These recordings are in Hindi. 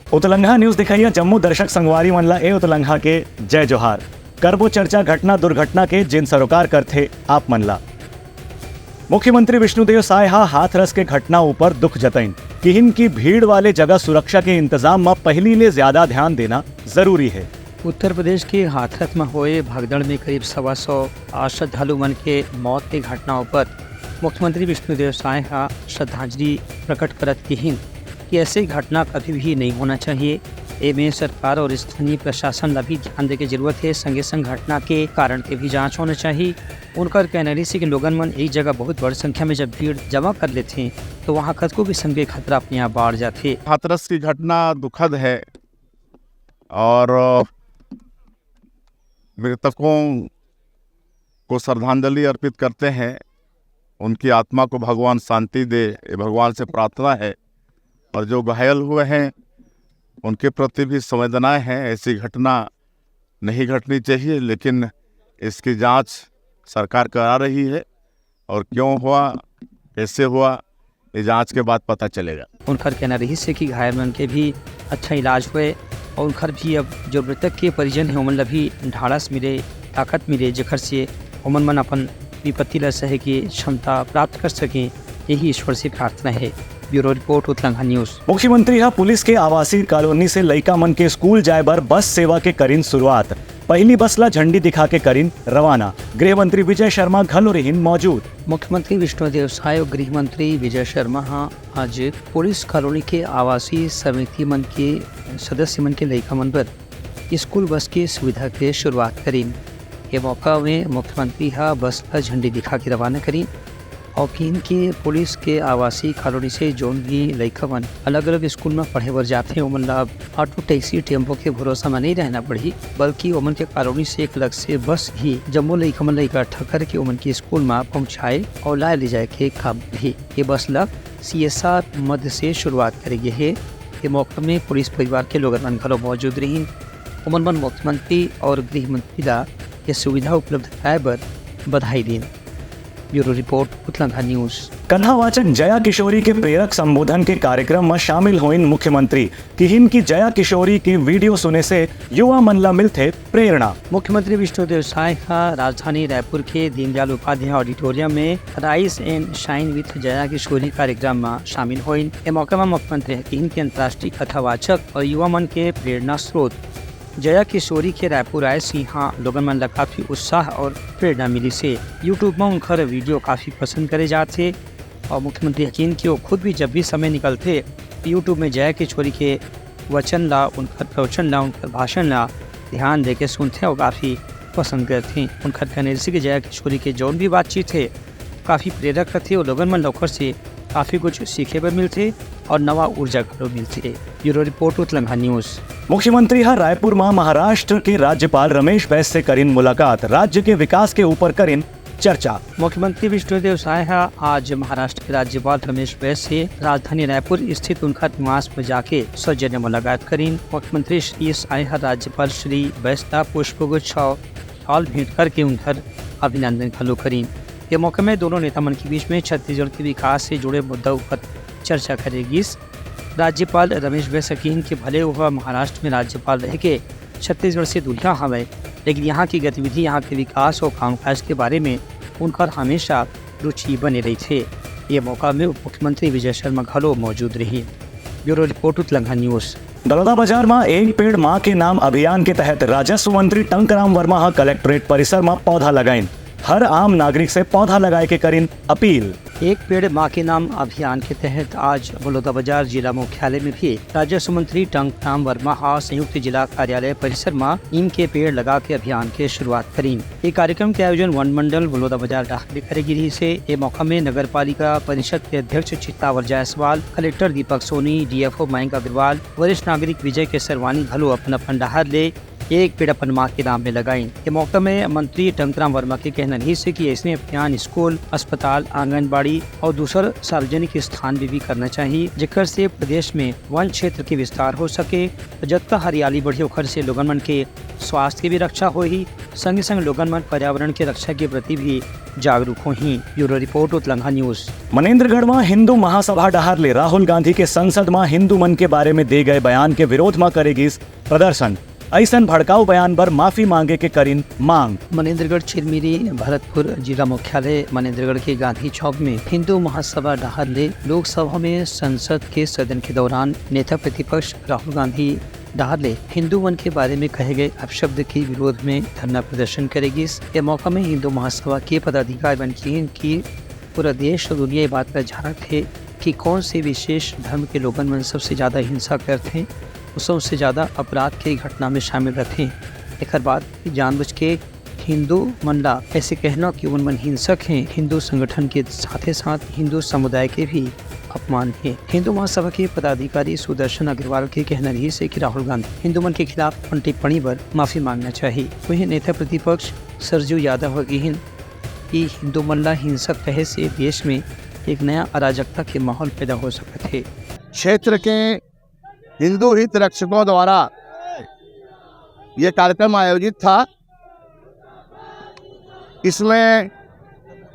उतलंघा न्यूज दिखाइए जम्मू दर्शक संगवारी मनला ए उतलंघा के जय जोहार करबो चर्चा घटना दुर्घटना के जिन सरोकार कर थे आप मनला। मुख्यमंत्री विष्णुदेव साय हाथरस के घटना ऊपर दुख जतईन किहिन की भीड़ वाले जगह सुरक्षा के इंतजाम में पहली ले ज्यादा ध्यान देना जरूरी है। उत्तर प्रदेश के हाथरस में हुए भगदड़ में करीब 125 श्रद्धालु मन के मौत की घटनाओं पर मुख्यमंत्री विष्णुदेव साय श्रद्धांजलि प्रकट करत किहिन कि ऐसी घटना कभी भी नहीं होना चाहिए। एमे सरकार और स्थानीय प्रशासन ला भी ध्यान दे के जरूरत है। संगे संग घटना के कारण के भी जांच होना चाहिए। उनका कहना है कि लोगन मन एक जगह बहुत बड़ी संख्या में जब भीड़ जमा कर लेते हैं तो वहाँ कदको भी संगे खतरा अपने आप बढ़ जाते। हाथरस की घटना दुखद है और मृतकों को श्रद्धांजलि अर्पित करते हैं। उनकी आत्मा को भगवान शांति दे, ये भगवान से प्रार्थना है। और जो घायल हुए हैं उनके प्रति भी संवेदनाएं हैं। ऐसी घटना नहीं घटनी चाहिए, लेकिन इसकी जांच सरकार करा रही है और क्यों हुआ, कैसे हुआ, ये जांच के बाद पता चलेगा। उनका कहना रही से कि घायल मन के भी अच्छा इलाज हुए और उनकर भी अब जो मृतक के परिजन हैं उमन भी ढाढ़स मिले, ताकत मिले, जेखर से उमन मन अपन विपत्ति ला सहे की क्षमता प्राप्त कर सकें, यही ईश्वर से प्रार्थना है। ब्यूरो रिपोर्ट उतलंघा न्यूज। मुख्यमंत्री पुलिस के आवासीय कॉलोनी से लइका मन के स्कूल जाए बर बस सेवा के करीन शुरुआत। पहली बस ला झंडी दिखा के करीन रवाना। गृह मंत्री विजय शर्मा घलो रहीन मौजूद। मुख्यमंत्री विष्णुदेव साय और गृह मंत्री विजय शर्मा आज पुलिस कॉलोनी के आवासीय समिति मन के सदस्य मन के लइका मन पर स्कूल बस की सुविधा के शुरुआत करीन। ये मौका में मुख्यमंत्री बस का झंडी दिखा के रवाना करीन और फिर के पुलिस के आवासीय कॉलोनी से जोन भी लइका मन अलग अलग स्कूल में पढ़े बर जाते हैं उमन ला ऑटो टैक्सी टेम्पो के भरोसा में नहीं रहना पड़ी, बल्कि उमन के कॉलोनी से एक अलग से बस ही जम्मू लइका मन इकट्ठा करके उमन के स्कूल में पहुँचाए और लाए ले जाए के काम भी। ये बस ला CSR मध्य से शुरुआत करेगी है। ये मौका में पुलिस परिवार के लोग घरों मौजूद रही। उमन मन मुख्यमंत्री और गृह मंत्री ला ये सुविधा उपलब्ध कराए बर बधाई दी। ब्यूरो रिपोर्ट उतलंघा न्यूज। कथावाचक जया किशोरी के प्रेरक संबोधन के कार्यक्रम में शामिल हुई मुख्यमंत्री किहिन की जया किशोरी की वीडियो सुने से युवा मन ला मिलते प्रेरणा। मुख्यमंत्री विष्णुदेव साय राजधानी रायपुर के दीनदयाल उपाध्याय ऑडिटोरियम में rise and shine with Jaya Kishori कार्यक्रम में शामिल हुई। इस मौके में मुख्यमंत्री किहिन के अंतर्राष्ट्रीय कथावाचक और युवा मन के प्रेरणा स्रोत जया किशोरी के रायपुर आए सी लोगन मन ला काफ़ी उत्साह और प्रेरणा मिली से यूट्यूब में उनकर वीडियो काफ़ी पसंद करे जाते और मुख्यमंत्री यकीन कि वो खुद भी जब भी समय निकलते यूट्यूब में जया किशोरी के वचन ला, उनकर प्रवचन ला, उनकर भाषण ला ध्यान दे के सुनते और काफ़ी पसंद करते। उनकर कहने से कि जया किशोरी के जौन भी बातचीत थे काफ़ी प्रेरक थे और लोगन मन लौकर से काफ़ी कुछ सीखे पर मिलते और नवा ऊर्जा घरों मिलती है। ब्यूरो रिपोर्ट उतलंघा न्यूज। मुख्यमंत्री रायपुर में महाराष्ट्र के राज्यपाल रमेश बैस से करीन मुलाकात। राज्य के विकास के ऊपर करीन चर्चा। मुख्यमंत्री विष्णुदेव साय आज महाराष्ट्र के राज्यपाल रमेश बैस से राजधानी रायपुर स्थित उनका निवास में जाके सौजन्य मुलाकात करीन। मुख्यमंत्री श्री साय राज्यपाल श्री बैस का पुष्पगुच्छ और भेंट करके उनकर अभिनंदन खलो करीन। ये मौके में दोनों नेता मन के बीच में छत्तीसगढ़ के विकास से जुड़े मुद्दों पर चर्चा करेगी। राज्यपाल रमेश बैस यकीन के भले हुआ महाराष्ट्र में राज्यपाल रह के छत्तीसगढ़ से दूरियां हमें, लेकिन यहाँ की गतिविधि, यहाँ के विकास और कामकाज के बारे में उनका हमेशा रुचि बने रही थे। ये मौका में उप मुख्यमंत्री विजय शर्मा घलो मौजूद रही। ब्यूरो रिपोर्ट उतलंघा न्यूज। दलौदा बाजार में एक पेड़ माँ के नाम अभियान के तहत राजस्व मंत्री टंकराम वर्मा कलेक्ट्रेट परिसर में पौधा लगाइन। हर आम नागरिक से पौधा लगाए के करीन अपील। एक पेड़ माँ के नाम अभियान के तहत आज बलौदाबाजार जिला मुख्यालय में भी राजस्व मंत्री टंकराम वर्मा संयुक्त जिला कार्यालय परिसर में नीम के पेड़ लगा के अभियान के शुरुआत करीन। ये कार्यक्रम के आयोजन वन मंडल बलौदाबाजार डाकरी करेगी से ये मौका में नगर पालिका परिषद के अध्यक्ष चित्तावर जायसवाल, कलेक्टर दीपक सोनी, DFO मयंक अग्रवाल, वरिष्ठ नागरिक विजय के सरवानी घलो अपन डहार ले एक पेड़ अपन माँ के नाम में लगाई। के मौके में मंत्री टंकराम वर्मा के कहना रही से कि ऐसे अभियान स्कूल, अस्पताल, आंगनबाड़ी और दूसर सार्वजनिक स्थान भी करना चाहिए, जेकर से प्रदेश में वन क्षेत्र के विस्तार हो सके। जतका हरियाली बढ़ी ओखर से लोगन मन के स्वास्थ्य की भी रक्षा हो ही, संगे संग लोगन मन पर्यावरण के रक्षा के प्रति भी जागरूक हो ही। ब्यूरो रिपोर्ट उत्तलंघा न्यूज। मनेन्द्रगढ़ में हिंदू महासभा डहार ले राहुल गांधी के संसद में हिंदू मन के बारे में दे गए बयान के विरोध में करेगी प्रदर्शन। ऐसन भड़काऊ बयान पर माफी मांगे के करीन मांग। मनेन्द्रगढ़ चिरमिरी भरतपुर जिला मुख्यालय मनेन्द्रगढ़ के गांधी चौक में हिंदू महासभा डहार ले लोकसभा में संसद के सदन के दौरान नेता प्रतिपक्ष राहुल गांधी डहार ले हिंदू मन के बारे में कहे गए अपशब्द के विरोध में धरना प्रदर्शन करेगी। इस मौका में हिंदू महासभा के पदाधिकारी बन की पूरा देश और दुनिया ये बात का झारक है कि कौन से विशेष धर्म के लोगन मन सबसे ज्यादा हिंसा करते हैं, सबसे ज्यादा अपराध के घटना में शामिल रहते हैं। एक बात जानबूझ के हिंदू मनला ऐसे कहना कि उन मन हिंसक हैं, हिंदू संगठन के साथ साथ हिंदू समुदाय के भी अपमान है। हिंदू महासभा के पदाधिकारी सुदर्शन अग्रवाल के कहना रही से कि राहुल गांधी हिंदू मन के खिलाफ टिप्पणी पर माफी मांगना चाहिए। वहीं नेता प्रतिपक्ष सरजू यादव की हिंदू मनला हिंसक कहे से देश में एक नया अराजकता के माहौल पैदा हो सकते थे। क्षेत्र के हिंदू हित रक्षकों द्वारा ये कार्यक्रम आयोजित था। इसमें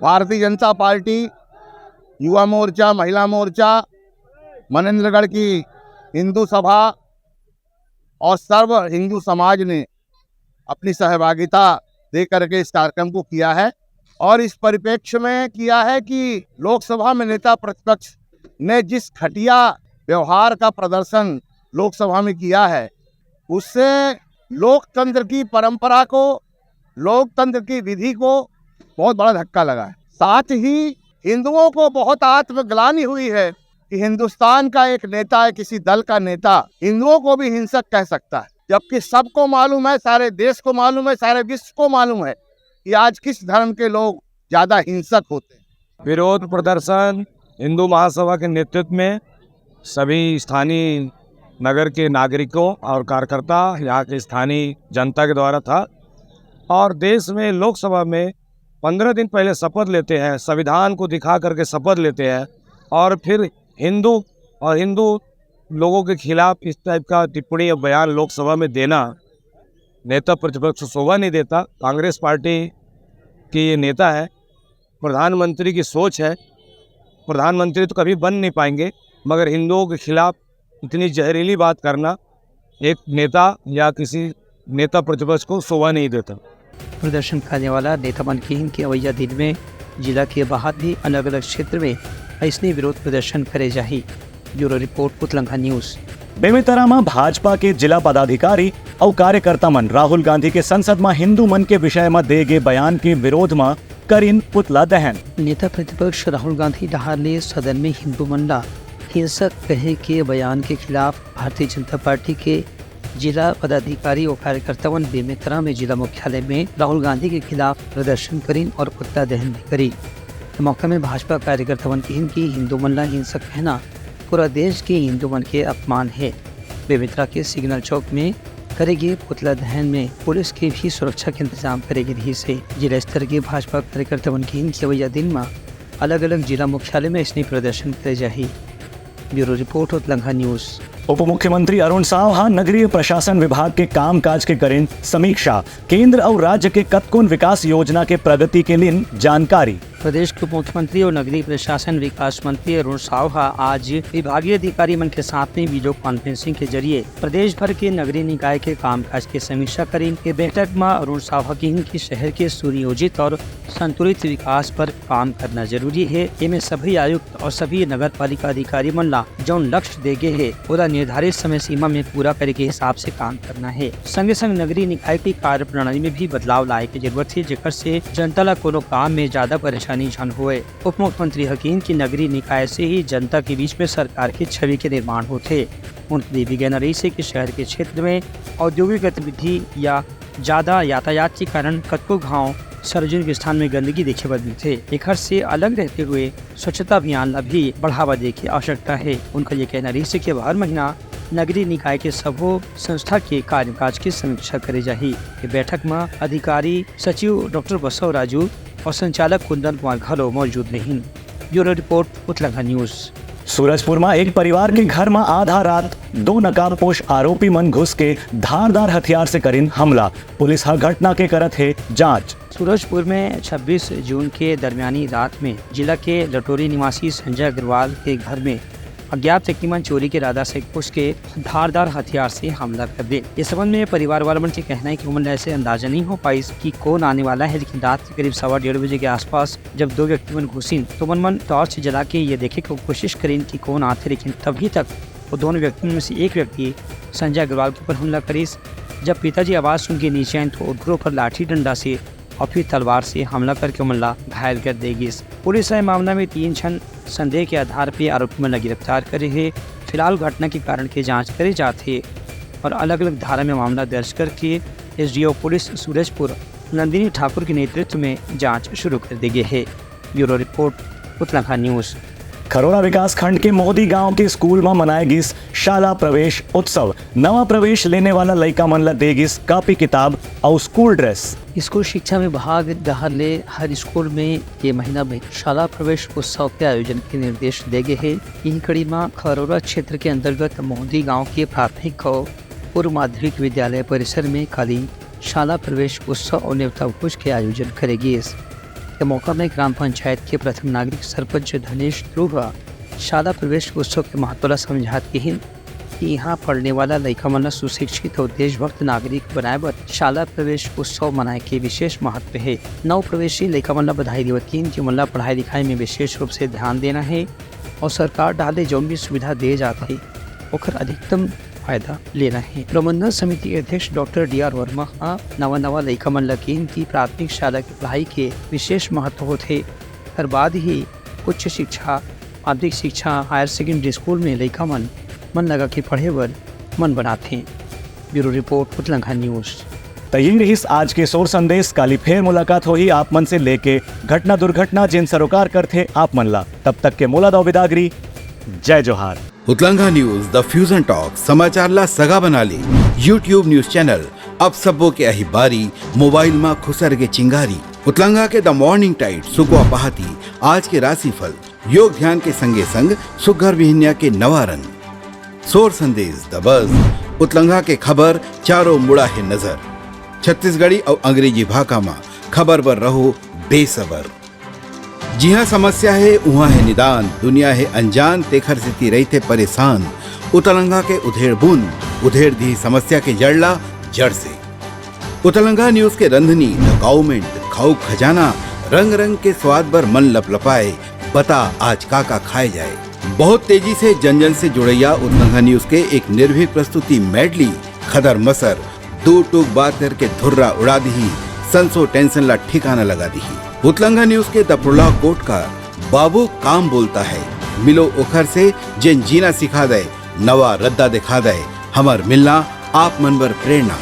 भारतीय जनता पार्टी, युवा मोर्चा, महिला मोर्चा, मनेन्द्रगढ़ की हिंदू सभा और सर्व हिंदू समाज ने अपनी सहभागिता दे करके इस कार्यक्रम को किया है। और इस परिप्रेक्ष्य में किया है कि लोकसभा में नेता प्रतिपक्ष ने जिस घटिया व्यवहार का प्रदर्शन लोकसभा में किया है, उससे लोकतंत्र की परंपरा को, लोकतंत्र की विधि को बहुत बड़ा धक्का लगा है। साथ ही हिंदुओं को बहुत आत्मग्लानि हुई है कि हिंदुस्तान का एक नेता है, किसी दल का नेता हिंदुओं को भी हिंसक कह सकता है, जबकि सबको मालूम है, सारे देश को मालूम है, सारे विश्व को मालूम है कि आज किस धर्म के लोग ज्यादा हिंसक होते हैं। विरोध प्रदर्शन हिंदू महासभा के नेतृत्व में सभी स्थानीय नगर के नागरिकों और कार्यकर्ता, यहाँ के स्थानीय जनता के द्वारा था। और देश में लोकसभा में 15 दिन पहले शपथ लेते हैं, संविधान को दिखा करके शपथ लेते हैं, और फिर हिंदू लोगों के खिलाफ इस टाइप का टिप्पणी या बयान लोकसभा में देना नेता प्रतिपक्ष शोभा नहीं देता। कांग्रेस पार्टी के ये नेता है, प्रधानमंत्री की सोच है, प्रधानमंत्री तो कभी बन नहीं पाएंगे, मगर हिंदुओं के खिलाफ इतनी जहरीली बात करना एक नेता या किसी नेता प्रतिपक्ष को शोभा नहीं देता। प्रदर्शन करने वाला नेता मनकीन के अवैया दिन में जिला के बाहर भी अलग अलग क्षेत्र में ऐसे विरोध प्रदर्शन करे जाही। ब्यूरो रिपोर्ट उत्तलंघा न्यूज। बेमेतरा में भाजपा के जिला पदाधिकारी और कार्यकर्ता मन राहुल गांधी के संसद में हिंदू मन के विषय में दे गए बयान के विरोध में करीन पुतला दहन। नेता प्रतिपक्ष राहुल गांधी डहार ने सदन में हिंदू मनला हिंसक कहे के बयान के खिलाफ भारतीय जनता पार्टी के जिला पदाधिकारी और कार्यकर्ता बेमेतरा में जिला मुख्यालय में राहुल गांधी के खिलाफ प्रदर्शन करीन और पुतला दहन भी करी। मौके में भाजपा कार्यकर्ता की हिंदू मनला हिंसक कहना पूरा देश के हिंदू मन के अपमान है। बेमेतरा के सिग्नल चौक में करेगी पुतला दहन में पुलिस की भी सुरक्षा के इंतजाम करेगी। रही से जिला स्तर के भाजपा कार्यकर्ता की अवैया दिन में अलग अलग जिला मुख्यालय में इसने प्रदर्शन करे जाही। ब्यूरो रिपोर्ट उत्तलंघा न्यूज। उप मुख्यमंत्री अरुण साव नगरीय प्रशासन विभाग के काम काज के करें समीक्षा। केंद्र और राज्य के कतकोन विकास योजना के प्रगति के लिए जानकारी। प्रदेश के उप मुख्यमंत्री और नगरीय प्रशासन विकास मंत्री अरुण साव आज विभागीय अधिकारी मन के साथ में वीडियो कॉन्फ्रेंसिंग के जरिए प्रदेश भर के नगरीय निकाय के कामकाज की समीक्षा करें। के बैठक में अरुण साव की शहर के सुनियोजित और संतुलित विकास पर काम करना जरूरी है। इनमें सभी आयुक्त और सभी नगर पालिका अधिकारी मन ला जो लक्ष्य दे गए है पूरा निर्धारित समय सीमा में पूरा करे के हिसाब से काम करना है। संगे संग नगरीय निकाय की कार्य प्रणाली में भी बदलाव लाए की जरूरत है, जेकर से जनता ला कोनो काम में ज्यादा परेशानी झन हुए। उप मुख्यमंत्री हकीम की नगरीय निकाय से ही जनता के बीच में सरकार की छवि के निर्माण होते। उनकी भी कहना रही है कि शहर के क्षेत्र में औद्योगिक गतिविधि या ज्यादा यातायात के कारण कतको गाँव सार्वजनिक स्थान में गंदगी देखे बदली थे। एक से अलग रहते हुए स्वच्छता अभियान ला भी बढ़ावा दे की आवश्यकता है। उनका ये कहना रही है कि हर महीना नगरीय निकाय के सबो संस्था के कार्यकाज की समीक्षा करे जाही। ये बैठक में अधिकारी सचिव डॉक्टर बसव राजू और संचालक कुंदन कुमार घलो मौजूद नहीं। Bureau report Uttarakhand news. Surajpur में एक परिवार के घर में आधा रात 2 नकाबपोश आरोपी मन घुस के धारदार हथियार से करीन हमला। पुलिस हर घटना के करत है जांच। सूरजपुर में 26 जून के दरमियानी रात में जिला के लटोरी निवासी संजय अग्रवाल के घर में अज्ञात व्यक्तिमन चोरी के इरादा से घुस के धारदार हथियार से हमला कर दे। इस संबंध में परिवार वालों के कहना है कि उन्हें ऐसे अंदाजा नहीं हो पाई कि कौन आने वाला है, लेकिन रात के करीब 1:15 बजे के आसपास जब 2 व्यक्तिमन घुसीन तो मन टॉर्च जला के ये देखे की कोशिश करीन कि कौन आते, लेकिन तभी तक वो दोनों व्यक्तियों में से एक व्यक्ति संजय अग्रवाल के ऊपर हमला करीस। जब पिताजी आवाज़ सुन के नीचे आए तो उनके ऊपर लाठी डंडा से और फिर तलवार से हमला करके मल्ला घायल कर देगी। पुलिस ने मामला में 3 क्षण संदेह के आधार पर आरोपी मल्ला गिरफ्तार करे है। फिलहाल घटना के कारण की जांच करे जाते और अलग अलग धारा में मामला दर्ज करके एसडीओ पुलिस सूरजपुर नंदिनी ठाकुर के नेतृत्व में जांच शुरू कर दी गई है। Bureau report Uttarakhand news. Kharora विकास खंड के मोदी गांव के स्कूल में मनाएगिस शाला प्रवेश उत्सव। नवा प्रवेश लेने वाला लड़का मन ला देगिस कॉपी किताब और स्कूल ड्रेस। स्कूल शिक्षा में भाग ले हर स्कूल में ये महीना में शाला प्रवेश उत्सव के आयोजन के निर्देश दे गए हैं। यही कड़ी में खरोरा क्षेत्र के अंतर्गत मोदी गांव के प्राथमिक और पूर्व माध्यमिक विद्यालय परिसर में कल शाला प्रवेश उत्सव और नेवता भोज के आयोजन करेगी। के मौका में ग्राम पंचायत के प्रथम नागरिक सरपंच धनेश ध्रुव शाला प्रवेश उत्सव के महत्व समझाते हैं कि यहाँ पढ़ने वाला लड़का मन सुशिक्षित और देशभक्त नागरिक बनाए बर शाला प्रवेश उत्सव मनाए के विशेष महत्व है। नव प्रवेशी लड़का मन बधाई देवती कि मन पढ़ाई लिखाई में विशेष रूप से ध्यान देना है और सरकार डाले जो भी सुविधा दे जाते है ओकर अधिकतम फायदा लेना है। प्रबंधन समिति के अध्यक्ष डॉक्टर DR वर्मा नवा लड़का मन लकीन की प्राथमिक शाला की पढ़ाई के विशेष महत्व होते हर बाद ही उच्च शिक्षा माध्यमिक शिक्षा हायर सेकेंडरी स्कूल में लड़का मन लगा के पढ़े बर मन बनाते हैं। Bureau report Uttarakhand news. तो यही रही आज के सोर संदेश। काली फेर मुलाकात हो ही आप मन से लेके घटना दुर्घटना जिन सरोकार करते आप मन ला। तब तक के मोला दो विदागरी। जय जोहार। Uttarakhand news the fusion talk समाचार ला सगा बना ली। यूट्यूब न्यूज चैनल अब सबो के अही बारी मोबाइल में खुसर के चिंगारी। उत्तराखंड के द मॉर्निंग टाइड सुकुआ पहाती आज के राशिफल योग ध्यान के संगे संग सुघर विहिन्या के नवा रंग सोर संदेश द बज उत्तराखंड के खबर चारों मुड़ा है नजर। छत्तीसगढ़ी और अंग्रेजी भाषा में खबर पर रहो बेसबर। जी हाँ समस्या है वहाँ है निदान। दुनिया है अनजान तेखर से रहते परेशान। उत्तराखंड के उधेड़ बुन उधेड़ दी समस्या के जड़ला जड़ से। उत्तराखंड न्यूज के रंधनी द गवर्नमेंट खाऊ खजाना रंग रंग के स्वाद पर मन लपलपाए। बता आज का खाए जाए। बहुत तेजी से जन जन से जुड़ैया उत्तराखंड न्यूज के एक निर्भीक प्रस्तुति मेडली खदर मसर 2 टूक बात करके धुर्रा उड़ा दी संसो टेंशन ला ठिकाना लगा दी। उत्तराखंड न्यूज के दपुरला कोट का बाबू काम बोलता है मिलो ओखर से जिन जीना सिखा दे नवा रद्दा दिखा दे हमर मिलना आप मनबर प्रेरणा।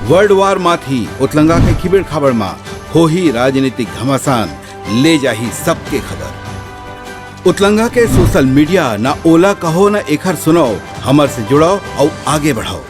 वर्ल्ड वार माथी उत्तराखंड के खिबड़ खबर मा हो ही राजनीतिक घमासान ले जाही सबके खबर। उत्तराखंड के सोशल मीडिया ना ओला कहो ना एखर सुनाओ हमर से जुड़ाओ और आगे बढ़ाओ।